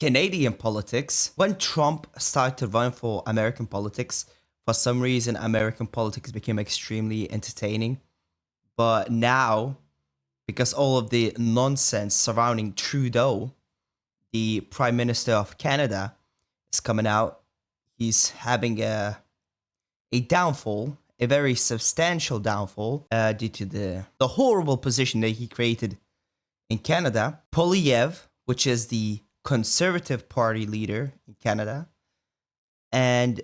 Canadian politics. When Trump started to run for American politics, for some reason, American politics became extremely entertaining. But now, because all of the nonsense surrounding Trudeau, the Prime Minister of Canada, is coming out, he's having a downfall, a very substantial downfall, due to the horrible position that he created in Canada. Poilievre, which is the Conservative Party leader in Canada, and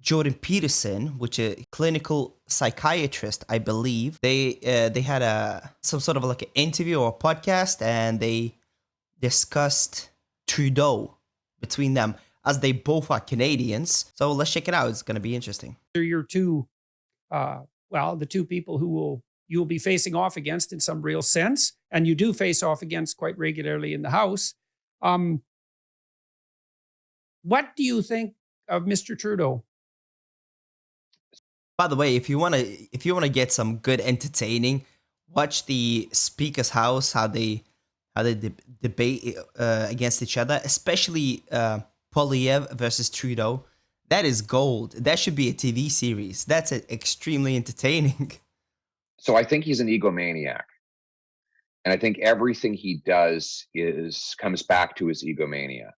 Jordan Peterson, which is a clinical psychiatrist, I believe. They had some sort of like an interview or a podcast, and they discussed Trudeau between them, as they both are Canadians. So let's check it out. It's going to be interesting. They're your two, the two people who you'll be facing off against in some real sense, and you do face off against quite regularly in the House. What do you think of Mr. Trudeau? By the way, if you wanna get some good entertaining, watch the Speaker's House, how they debate against each other, especially Poilievre versus Trudeau. That is gold. That should be a TV series. That's extremely entertaining. So I think he's an egomaniac. And I think everything he does comes back to his egomania.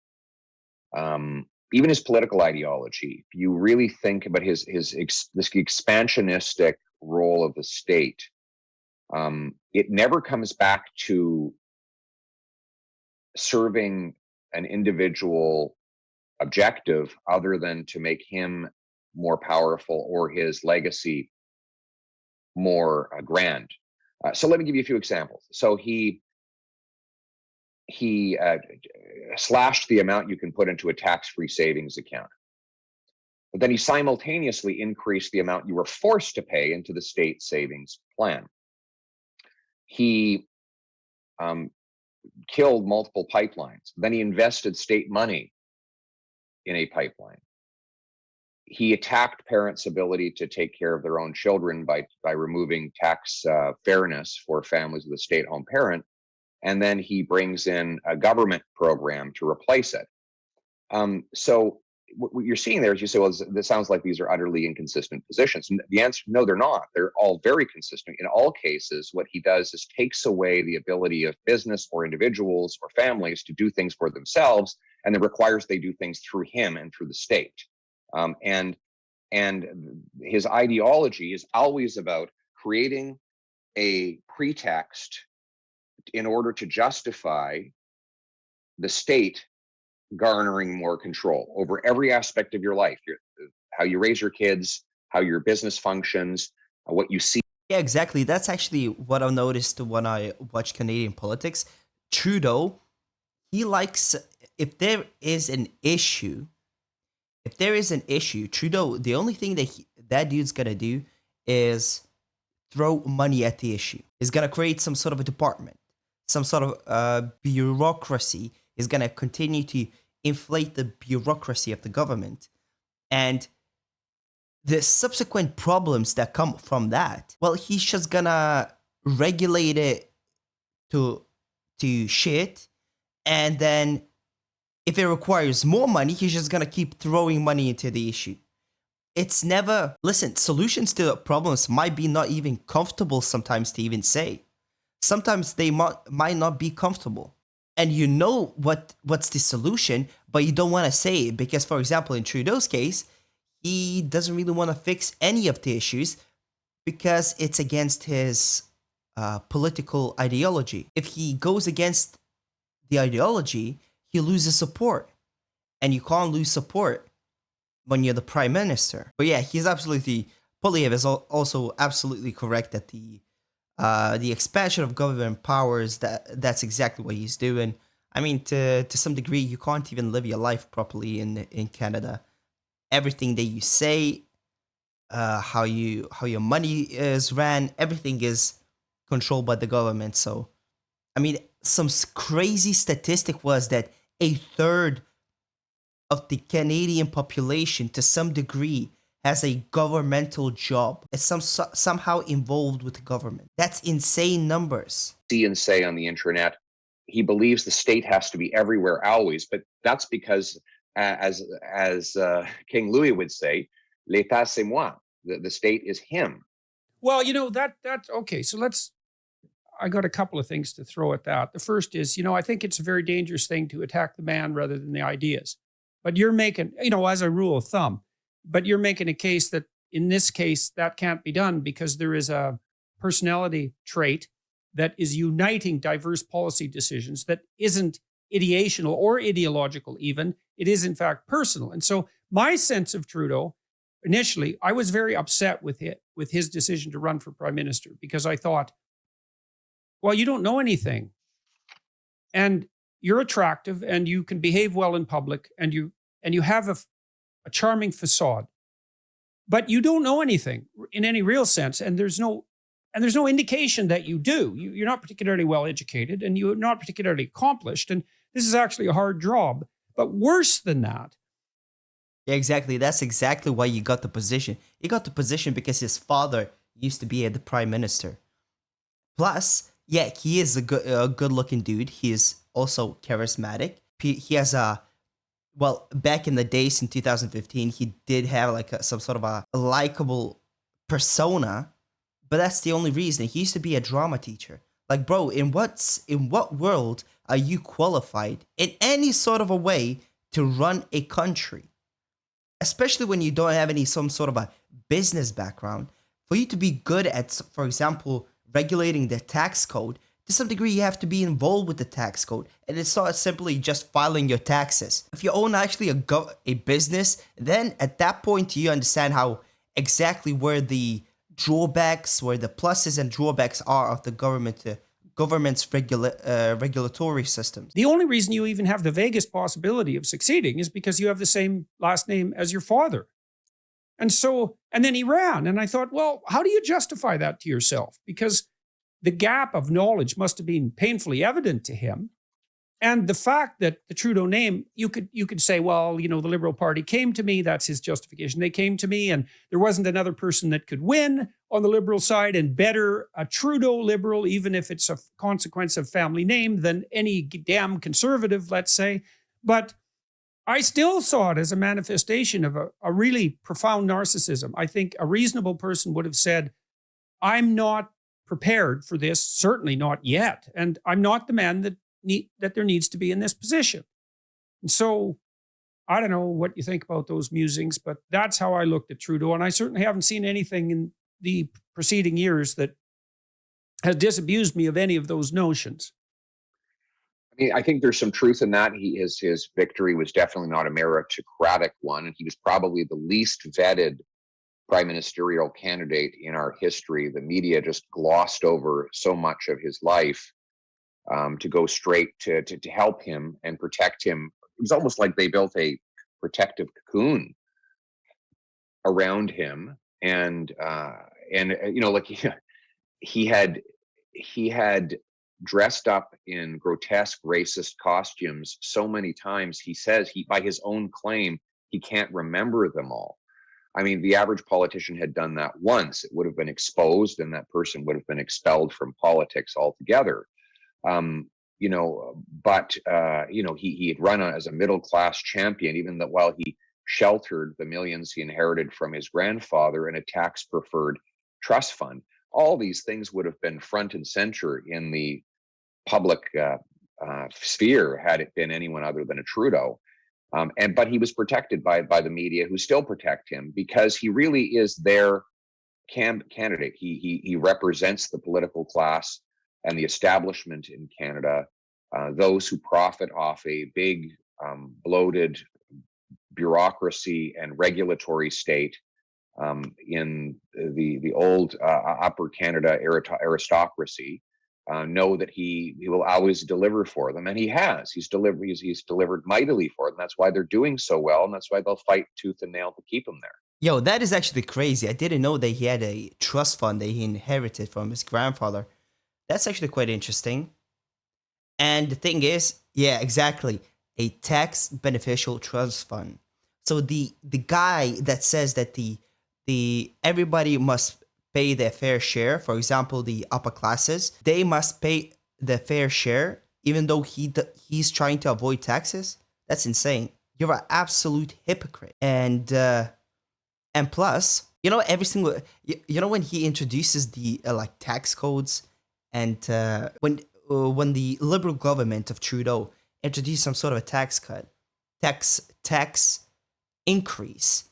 Even his political ideology. If you really think about this expansionistic role of the state, it never comes back to serving an individual objective other than to make him more powerful or his legacy more grand. So let me give you a few examples. So he slashed the amount you can put into a tax-free savings account. But then he simultaneously increased the amount you were forced to pay into the state savings plan. He killed multiple pipelines. Then he invested state money in a pipeline. He attacked parents' ability to take care of their own children by removing tax fairness for families with a stay-at-home parent. And then he brings in a government program to replace it. So what you're seeing there is you say, well, this sounds like these are utterly inconsistent positions. And the answer, no, they're not. They're all very consistent. In all cases, what he does is takes away the ability of business or individuals or families to do things for themselves, and it requires they do things through him and through the state. And his ideology is always about creating a pretext in order to justify the state garnering more control over every aspect of your life, how you raise your kids, how your business functions, what you see. Yeah, exactly. That's actually what I noticed when I watch Canadian politics. Trudeau, he likes, if there is an issue, Trudeau, the only thing that dude's gonna do is throw money at the issue. He's gonna create some sort of a department, some sort of bureaucracy. He's gonna continue to inflate the bureaucracy of the government, and the subsequent problems that come from that, well, he's just gonna regulate it to shit, and then if it requires more money, he's just gonna keep throwing money into the issue. It's never, listen, solutions to problems might be not even comfortable sometimes to even say. Sometimes they might not be comfortable. And you know what's the solution, but you don't want to say it because, for example, in Trudeau's case, he doesn't really want to fix any of the issues because it's against his political ideology. If he goes against the ideology, he loses support. And you can't lose support when you're the prime minister. But yeah, Poilievre is also absolutely correct that the expansion of government powers, that's exactly what he's doing. I mean, to some degree, you can't even live your life properly in Canada. Everything that you say, how your money is ran, everything is controlled by the government. So, I mean, some crazy statistic was that a third of the Canadian population, to some degree, has a governmental job. It's somehow involved with the government. That's insane numbers. See and say on the internet, he believes the state has to be everywhere always, but that's because, as King Louis would say, "L'État c'est moi." The state is him. Well, that's okay. So I got a couple of things to throw at that. The first is, I think it's a very dangerous thing to attack the man rather than the ideas. But you're making, as a rule of thumb, but you're making a case that in this case, that can't be done because there is a personality trait that is uniting diverse policy decisions that isn't ideational or ideological even. It is in fact personal. And so my sense of Trudeau, initially, I was very upset with his decision to run for prime minister because I thought, well, you don't know anything. And you're attractive and you can behave well in public and you have a charming facade. But you don't know anything in any real sense. And there's no indication that you do. You're not particularly well educated and you're not particularly accomplished. And this is actually a hard job. But worse than that. Yeah, exactly. That's exactly why you got the position. He got the position because his father used to be the prime minister. Plus, yeah, he is a good-looking dude. He is also charismatic. He has back in the days in 2015, he did have like some sort of a likable persona, but that's the only reason. He used to be a drama teacher. Like, bro, in what world are you qualified in any sort of a way to run a country? Especially when you don't have some sort of a business background. For you to be good at, for example, regulating the tax code, to some degree you have to be involved with the tax code. And it's not simply just filing your taxes. If you own actually a business, then at that point you understand how exactly where the drawbacks, where the pluses and drawbacks are of the government's regulatory systems. The only reason you even have the vaguest possibility of succeeding is because you have the same last name as your father. And then he ran. And I thought, well, how do you justify that to yourself? Because the gap of knowledge must have been painfully evident to him. And the fact that the Trudeau name, you could say, well, the Liberal Party came to me. That's his justification. They came to me and there wasn't another person that could win on the Liberal side and better a Trudeau Liberal, even if it's a consequence of family name, than any damn Conservative, let's say. But I still saw it as a manifestation of a really profound narcissism. I think a reasonable person would have said, I'm not prepared for this, certainly not yet. And I'm not the man that there needs to be in this position. And so I don't know what you think about those musings, but that's how I looked at Trudeau. And I certainly haven't seen anything in the preceding years that has disabused me of any of those notions. I mean, I think there's some truth in that. His victory was definitely not a meritocratic one, and he was probably the least vetted prime ministerial candidate in our history. The media just glossed over so much of his life to go straight to help him and protect him. It was almost like they built a protective cocoon around him, and like he had dressed up in grotesque racist costumes so many times. He says by his own claim, he can't remember them all. I mean, the average politician had done that once. It would have been exposed and that person would have been expelled from politics altogether. He had run as a middle-class champion, even that while he sheltered the millions he inherited from his grandfather in a tax-preferred trust fund. All these things would have been front and center in the public sphere had it been anyone other than a Trudeau. But he was protected by the media, who still protect him because he really is their candidate. He represents the political class and the establishment in Canada, those who profit off a big, bloated bureaucracy and regulatory state in the old Upper Canada aristocracy. Know that he will always deliver for them, and he has. He's delivered mightily for them. That's why they're doing so well, and that's why they'll fight tooth and nail to keep him there. Yo, that is actually crazy. I didn't know that he had a trust fund that he inherited from his grandfather. That's actually quite interesting. And the thing is, yeah, exactly, a tax beneficial trust fund. So the guy that says that the everybody must pay their fair share, for example, the upper classes, they must pay their fair share even though he's trying to avoid taxes. That's insane. You're an absolute hypocrite. And plus, you know, every single, you know, when he introduces the like tax codes, and when the Liberal government of Trudeau introduced some sort of a tax cut, tax increase,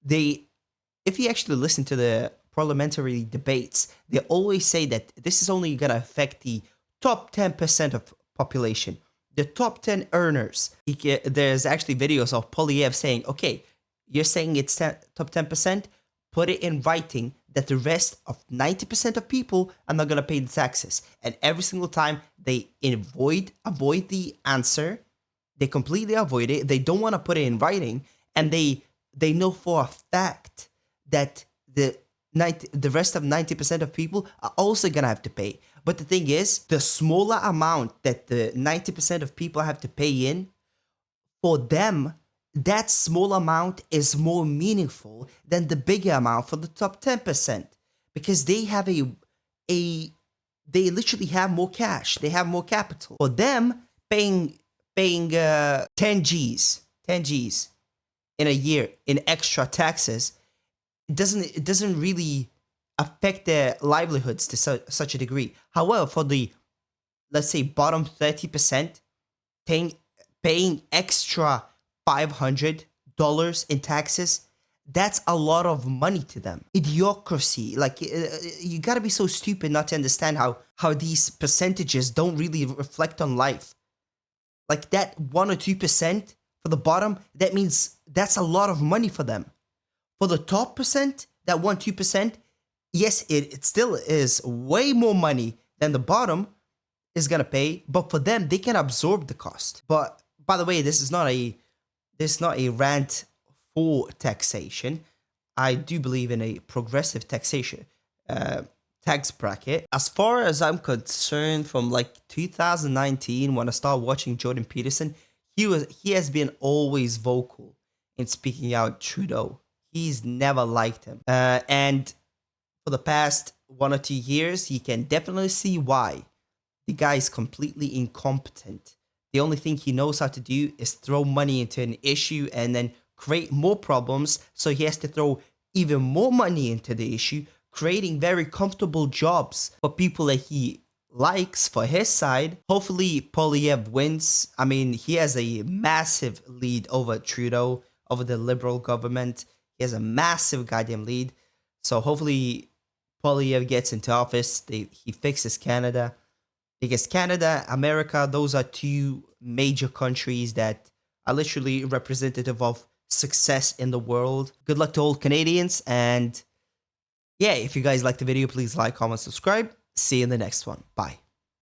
if you actually listen to the parliamentary debates, they always say that this is only gonna affect the top 10% of population, the top 10 earners. There's actually videos of Poilievre saying, okay, you're saying it's top 10%, put it in writing that the rest of 90% of people are not going to pay the taxes. And every single time they avoid the answer, they completely avoid it. They don't want to put it in writing. And they know for a fact that the rest of 90% of people are also going to have to pay. But the thing is, the smaller amount that the 90% of people have to pay in, for them, that small amount is more meaningful than the bigger amount for the top 10%, because they have they literally have more cash. They have more capital. For them, paying 10 G's in a year in extra taxes, it doesn't really affect their livelihoods to such a degree. However, for the, let's say, bottom 30%, paying extra $500 in taxes, that's a lot of money to them. Idiocracy. Like, you gotta be so stupid not to understand how these percentages don't really reflect on life. Like, that 1 or 2% for the bottom, that means that's a lot of money for them. For the top percent, that 1, 2%, yes, it still is way more money than the bottom is gonna pay, but for them, they can absorb the cost. But by the way, this is not a rant for taxation. I do believe in a progressive taxation tax bracket. As far as I'm concerned, from like 2019, when I started watching Jordan Peterson, he has been always vocal in speaking out Trudeau. He's never liked him, and for the past 1 or 2 years, you can definitely see why. The guy is completely incompetent. The only thing he knows how to do is throw money into an issue and then create more problems. So he has to throw even more money into the issue, creating very comfortable jobs for people that he likes for his side. Hopefully, Poilievre wins. I mean, he has a massive lead over Trudeau, over the Liberal government. He has a massive goddamn lead. So hopefully, Poilievre gets into office. He fixes Canada. Because Canada, America, those are two major countries that are literally representative of success in the world. Good luck to all Canadians. And yeah, if you guys liked the video, please like, comment, subscribe. See you in the next one. Bye.